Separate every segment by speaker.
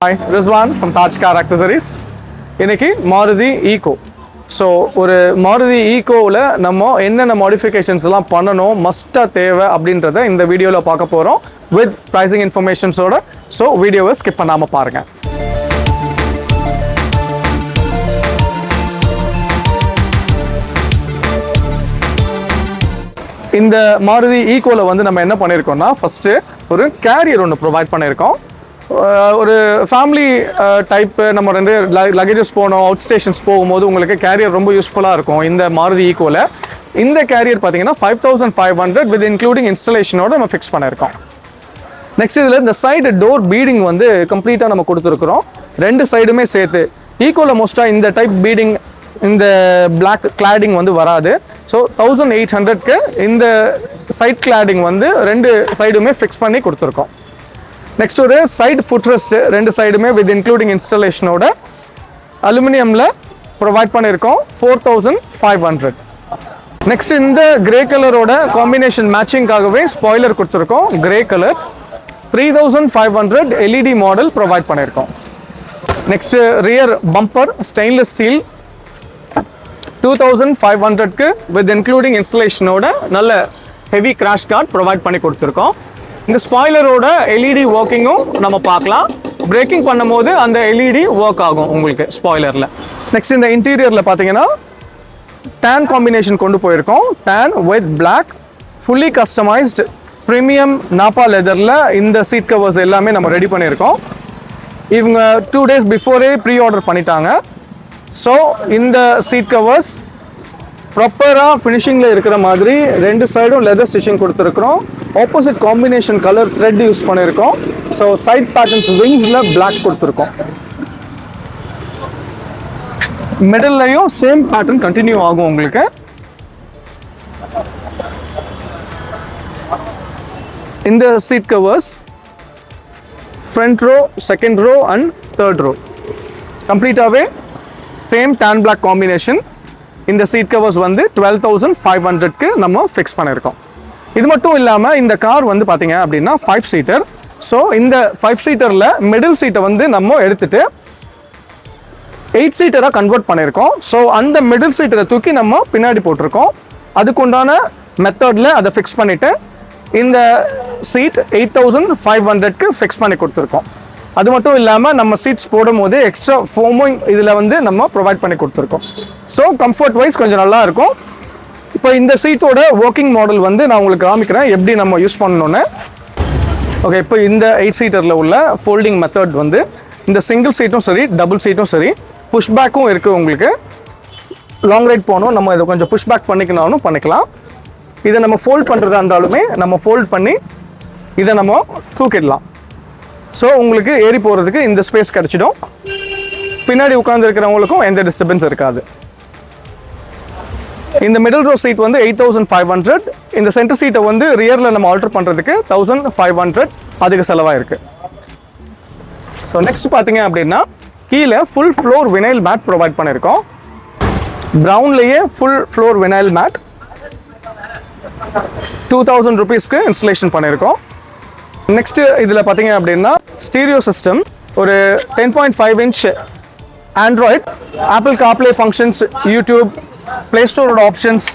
Speaker 1: Hi, Rizwan from tajcaraccessories. இன்னைக்கு Maruthi EECO. So ஒரு Maruthi EECOவில் நம்ம என்னென்ன மாடிஃபிகேஷன்ஸ்லாம் பண்ணணும் மஸ்ட்டாக தேவை அப்படின்றத இந்த வீடியோவில் பார்க்க போகிறோம் வித் ப்ரைஸிங் இன்ஃபர்மேஷன்ஸோட. ஸோ வீடியோவை ஸ்கிப் பண்ணாமல் பாருங்கள். இந்த Maruthi EECOவில் வந்து நம்ம என்ன பண்ணியிருக்கோம்னா ஃபஸ்ட்டு ஒரு கேரியர் ஒன்று ப்ரொவைட் பண்ணியிருக்கோம். ஒரு ஃபேமிலி டைப்பு நம்ம வந்து லக்கேஜஸ் போகணும், அவுட் ஸ்டேஷன்ஸ் போகும்போது உங்களுக்கு கேரியர் ரொம்ப யூஸ்ஃபுல்லாக இருக்கும். இந்த Maruthi EECOவில் இந்த கேரியர் பார்த்தீங்கன்னா 5500 வித் இன்க்ளூடிங் இன்ஸ்டலேஷனோட நம்ம ஃபிக்ஸ் பண்ணியிருக்கோம். நெக்ஸ்ட் இதில் இந்த சைடு டோர் பீடிங் வந்து கம்ப்ளீட்டாக நம்ம கொடுத்துருக்குறோம். ரெண்டு சைடுமே சேர்த்து EECOவில் மோஸ்ட்டாக இந்த டைப் பீடிங் இந்த பிளாக் கிளாடிங் வந்து வராது. ஸோ 1800க்கு இந்த சைட் கிளாடிங் வந்து ரெண்டு சைடுமே ஃபிக்ஸ் பண்ணி கொடுத்துருக்கோம். நெக்ஸ்ட் ஒரு சைடு ஃபுட்ரெஸ்ட் ரெண்டு சைடுமே வித் இன்க்ளூடிங் இன்ஸ்டலேஷனோட அலுமினியமில் ப்ரொவைட் பண்ணியிருக்கோம் 4500. நெக்ஸ்ட் இந்த கிரே கலரோட காம்பினேஷன் மேட்சிங்காகவே ஸ்பாய்லர் கொடுத்துருக்கோம். Grey colour 3500 LED model provide பண்ணியிருக்கோம். Next rear bumper stainless steel 2500க்கு வித் இன்க்ளூடிங் இன்ஸ்டலேஷனோட நல்ல ஹெவி கிராஷ் கார்ட் ப்ரொவைட் பண்ணி கொடுத்துருக்கோம். இந்த ஸ்பாய்லரோட LED ஒர்க்கிங்கும் நம்ம பார்க்கலாம். பிரேக்கிங் பண்ணும் போது அந்த LED ஒர்க் ஆகும் உங்களுக்கு ஸ்பாய்லரில். நெக்ஸ்ட் இந்த இன்டீரியரில் பார்த்தீங்கன்னா டேன் காம்பினேஷன் கொண்டு போயிருக்கோம். Tan with black fully customised premium nappa லெதரில் இந்த சீட் கவர்ஸ் எல்லாமே நம்ம ரெடி பண்ணியிருக்கோம். இவங்க 2 days பிஃபோரே ப்ரீ ஆர்டர் பண்ணிட்டாங்க. ஸோ இந்த சீட் கவர்ஸ் ப்ராப்பராக ஃபினிஷிங்கில் இருக்கிற மாதிரி ரெண்டு சைடும் லெதர் ஸ்டிச்சிங் கொடுத்துருக்குறோம். Opposite combination colour thread use பண்ணியிருக்கோம். ஸோ சைட் பேட்டர்ன்ஸ் விங்ஸில் பிளாக் கொடுத்துருக்கோம். மிடில்லையும் சேம் பேட்டர்ன் கண்டினியூ ஆகும் உங்களுக்கு. இந்த சீட் கவர்ஸ் front row, second row and third row கம்ப்ளீட்டாகவே சேம் டேன் பிளாக் காம்பினேஷன். இந்த சீட் கவர்ஸ் வந்து 12500க்கு நம்ம ஃபிக்ஸ் பண்ணியிருக்கோம். இது மட்டும் இல்லாமல் இந்த கார் வந்து பார்த்தீங்க அப்படின்னா 5 seater. ஸோ இந்த 5 seaterல மிடில் சீட்டை வந்து நம்ம எடுத்துட்டு 8 seaterஆக கன்வெர்ட் பண்ணியிருக்கோம். ஸோ அந்த மிடில் சீட்டரை தூக்கி நம்ம பின்னாடி போட்டிருக்கோம். அதுக்குண்டான மெத்தடில் அதை ஃபிக்ஸ் பண்ணிவிட்டு இந்த சீட் 8500க்கு ஃபிக்ஸ் பண்ணி கொடுத்துருக்கோம். அது மட்டும் இல்லாமல் நம்ம சீட்ஸ் போடும் போது எக்ஸ்ட்ரா ஃபோமிங் இதில் வந்து நம்ம ப்ரொவைட் பண்ணி கொடுத்துருக்கோம். ஸோ கம்ஃபர்ட் வைஸ் கொஞ்சம் நல்லா இருக்கும். இப்போ இந்த சீட்டோட ஒர்க்கிங் மாடல் வந்து நான் உங்களுக்கு காமிக்கிறேன் எப்படி நம்ம யூஸ் பண்ணணுன்னு. ஓகே, இப்போ இந்த 8 seaterல உள்ள ஃபோல்டிங் மெத்தட் வந்து இந்த சிங்கிள் சீட்டும் சரி, டபுள் சீட்டும் சரி, புஷ் பேக்கும் இருக்குது. உங்களுக்கு லாங் ரைட் போகணும், நம்ம இதை கொஞ்சம் புஷ் பேக் பண்ணிக்கணும் பண்ணிக்கலாம். இதை நம்ம ஃபோல்ட் பண்ணுறதா இருந்தாலுமே நம்ம ஃபோல்ட் பண்ணி இதை நம்ம தூக்கிடலாம். ஸோ உங்களுக்கு ஏறி போகிறதுக்கு இந்த ஸ்பேஸ் கிடச்சிடும். பின்னாடி உட்காந்துருக்கிறவங்களுக்கும் எந்த டிஸ்டர்பன்ஸ் இருக்காது. இந்த மிடில் ரோ சீட் வந்து 8500. இந்த சென்டர் சீட்டை வந்து ரியரில் நம்ம ஆல்டர் பண்ணுறதுக்கு 1500 அதுக்கு செலவாக இருக்குது. ஸோ நெக்ஸ்ட் பார்த்தீங்க அப்படின்னா கீழே full floor vinyl mat provide பண்ணியிருக்கோம். ப்ரௌன்லேயே ஃபுல் ஃப்ளோர் வினைல் மேட் 2000 rupeesக்கு இன்ஸ்டலேஷன் பண்ணியிருக்கோம். நெக்ஸ்ட் இதில் பார்த்தீங்க அப்படின்னா ஸ்டீரியோ சிஸ்டம், ஒரு 10.5 inch Android, Apple CarPlay functions, YouTube, play ஸ்டோரோட ஆப்ஷன்ஸ்,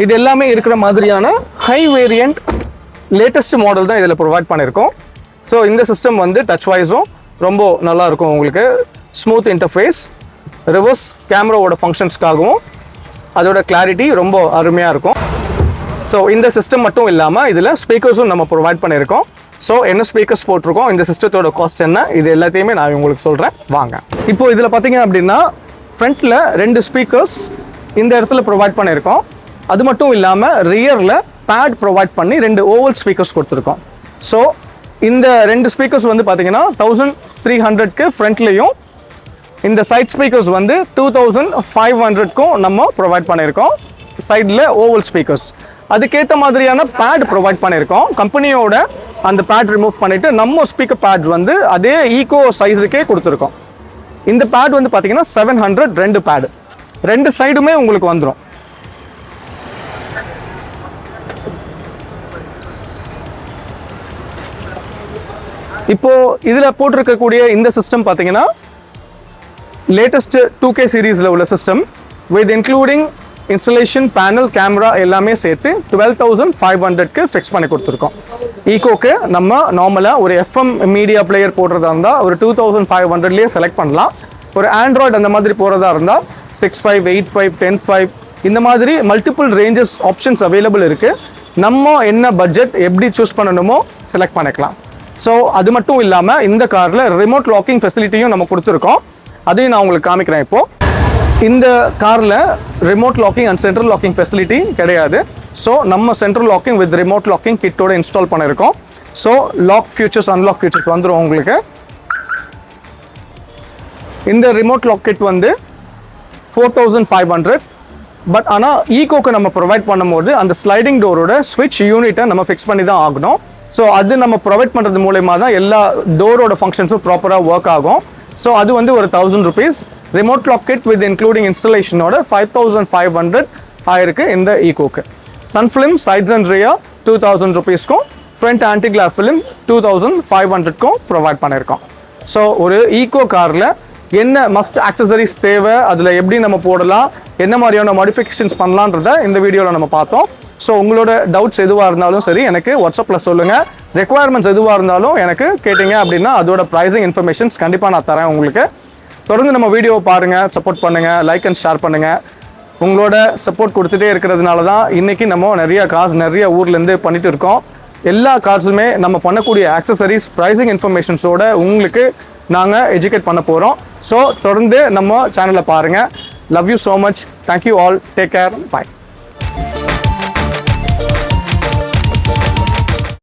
Speaker 1: இது எல்லாமே இருக்கிற மாதிரியான ஹை வேரியண்ட் லேட்டஸ்ட் மாடல் தான் இதில் ப்ரொவைட் பண்ணியிருக்கோம். ஸோ இந்த சிஸ்டம் வந்து டச் வைஸும் ரொம்ப நல்லாயிருக்கும். உங்களுக்கு ஸ்மூத் இன்டர்ஃபேஸ், ரிவர்ஸ் கேமராவோட ஃபங்க்ஷன்ஸ்க்காகவும் அதோட கிளாரிட்டி ரொம்ப அருமையாக இருக்கும். ஸோ இந்த சிஸ்டம் மட்டும் இல்லாமல் இதில் ஸ்பீக்கர்ஸும் நம்ம ப்ரொவைட் பண்ணியிருக்கோம். ஸோ என்ன ஸ்பீக்கர்ஸ் போட்டிருக்கோம், இந்த சிஸ்டத்தோட காஸ்ட் என்ன, இது எல்லாத்தையுமே நான் உங்களுக்கு சொல்கிறேன் வாங்க. இப்போது இதில் பார்த்தீங்க அப்படின்னா ஃப்ரண்ட்டில் 2 ஸ்பீக்கர்ஸ் இந்த இடத்துல ப்ரொவைட் பண்ணியிருக்கோம். அது மட்டும் இல்லாமல் ரியரில் பேட் ப்ரொவைட் பண்ணி 2 ஓவல் ஸ்பீக்கர்ஸ் கொடுத்துருக்கோம். ஸோ இந்த 2 ஸ்பீக்கர்ஸ் வந்து பார்த்தீங்கன்னா 1300க்கு ஃப்ரண்ட்லேயும், இந்த சைட் ஸ்பீக்கர்ஸ் வந்து 2500க்கும் நம்ம ப்ரொவைட் பண்ணியிருக்கோம். சைடில் ஓவல் ஸ்பீக்கர்ஸ் அதுக்கேற்ற மாதிரியான பேட் ப்ரொவைட் பண்ணியிருக்கோம். கம்பெனியோட அந்த பேட் ரிமூவ் பண்ணிவிட்டு நம்ம ஸ்பீக்கர் பேட் வந்து அதே ஈகோ சைஸுக்கே கொடுத்துருக்கோம். இந்த பேட் வந்து பார்த்தீங்கன்னா 700 2 பேடு, 2 சைடுமே உங்களுக்கு வந்துடும். இப்போ இதில் போட்டிருக்கக்கூடிய இந்த சிஸ்டம் பார்த்தீங்கன்னா லேட்டஸ்ட் 2K சீரீஸில் உள்ள system with including installation panel camera எல்லாமே சேர்த்து 12,500க்கு ஃபிக்ஸ் பண்ணி கொடுத்துருக்கோம். ஈகோக்கு நம்ம நார்மலாக ஒரு எஃப்எம் மீடியா பிளேயர் போடுறதா இருந்தால் ஒரு 2,500லேயே செலக்ட் பண்ணலாம். ஒரு ஆண்ட்ராய்டு அந்த மாதிரி போகிறதா இருந்தால் 6.5, 8.5, 10.5 இந்த மாதிரி மல்டிபிள் ரேஞ்சஸ் ஆப்ஷன்ஸ் அவைலபிள் இருக்குது. நம்ம என்ன பட்ஜெட் எப்படி சூஸ் பண்ணணுமோ செலக்ட் பண்ணிக்கலாம். ஸோ அது மட்டும் இல்லாமல் இந்த காரில் ரிமோட் லாக்கிங் ஃபெசிலிட்டியும் நம்ம கொடுத்துருக்கோம். அதையும் நான் உங்களுக்கு காமிக்கிறேன். இப்போது இந்த காரில் remote locking and central locking facility கிடையாது. ஸோ நம்ம central locking with remote locking கிட்டோட இன்ஸ்டால் பண்ணியிருக்கோம். So lock futures unlock futures வந்துடும் உங்களுக்கு. இந்த ரிமோட் லாக் கிட் வந்து 4,500. பட் ஆனால் ஈகோக்கு நம்ம ப்ரொவைட் பண்ணும்போது அந்த ஸ்லைடிங் டோரோட ஸ்விட்ச் யூனிட்டை நம்ம ஃபிக்ஸ் பண்ணி தான் ஆகணும். ஸோ அது நம்ம ப்ரொவைட் பண்ணுறது மூலயமா தான் எல்லா டோரோட ஃபங்க்ஷன்ஸும் ப்ராப்பராக ஒர்க் ஆகும். ஸோ அது வந்து ஒரு 1,000 rupees. Remote lock kit with including இன்ஸ்டலேஷனோட 5,500 ஆயிருக்கு இந்த ஈகோக்கு. சன்ஃபிலிம் சைட்ஸ் அண்ட் ரியர் 2,000 rupeesக்கும் ஃப்ரண்ட் ஆன்டி கிளாஸ் ஃபிலிம் 2,500க்கும் ப்ரொவைட் பண்ணியிருக்கோம். ஸோ ஒரு ஈகோ காரில் என்ன மஸ்ட் ஆக்சசரிஸ் தேவை, அதில் எப்படி நம்ம போடலாம், என்ன மாதிரியான மாடிஃபிகேஷன்ஸ் பண்ணலான்றத இந்த வீடியோவில் நம்ம பார்த்தோம். ஸோ உங்களோட டவுட்ஸ் எதுவாக இருந்தாலும் சரி எனக்கு வாட்ஸ்அப்பில் சொல்லுங்கள். ரெக்குவயர்மெண்ட்ஸ் எதுவாக இருந்தாலும் எனக்கு கேட்டிங்க அப்படின்னா அதோட ப்ரைஸிங் இன்ஃபர்மேஷன்ஸ் கண்டிப்பாக நான் தரேன் உங்களுக்கு. தொடர்ந்து நம்ம வீடியோவை பாருங்கள், சப்போர்ட் பண்ணுங்கள், லைக் அண்ட் ஷேர் பண்ணுங்கள். உங்களோட சப்போர்ட் கொடுத்துட்டே இருக்கிறதுனால தான் இன்றைக்கி நம்ம நிறைய கார்ஸ் நிறைய ஊர்லேருந்து பண்ணிட்டு இருக்கோம். எல்லா கார்ஸுமே நம்ம பண்ணக்கூடிய ஆக்சசரிஸ் ப்ரைஸிங் இன்ஃபர்மேஷன்ஸோட உங்களுக்கு நாங்கள் எஜுகேட் பண்ண போகிறோம். ஸோ தொடர்ந்து நம்ம சேனலை பாருங்கள். Love you so much. Thank you all. Take care. Bye.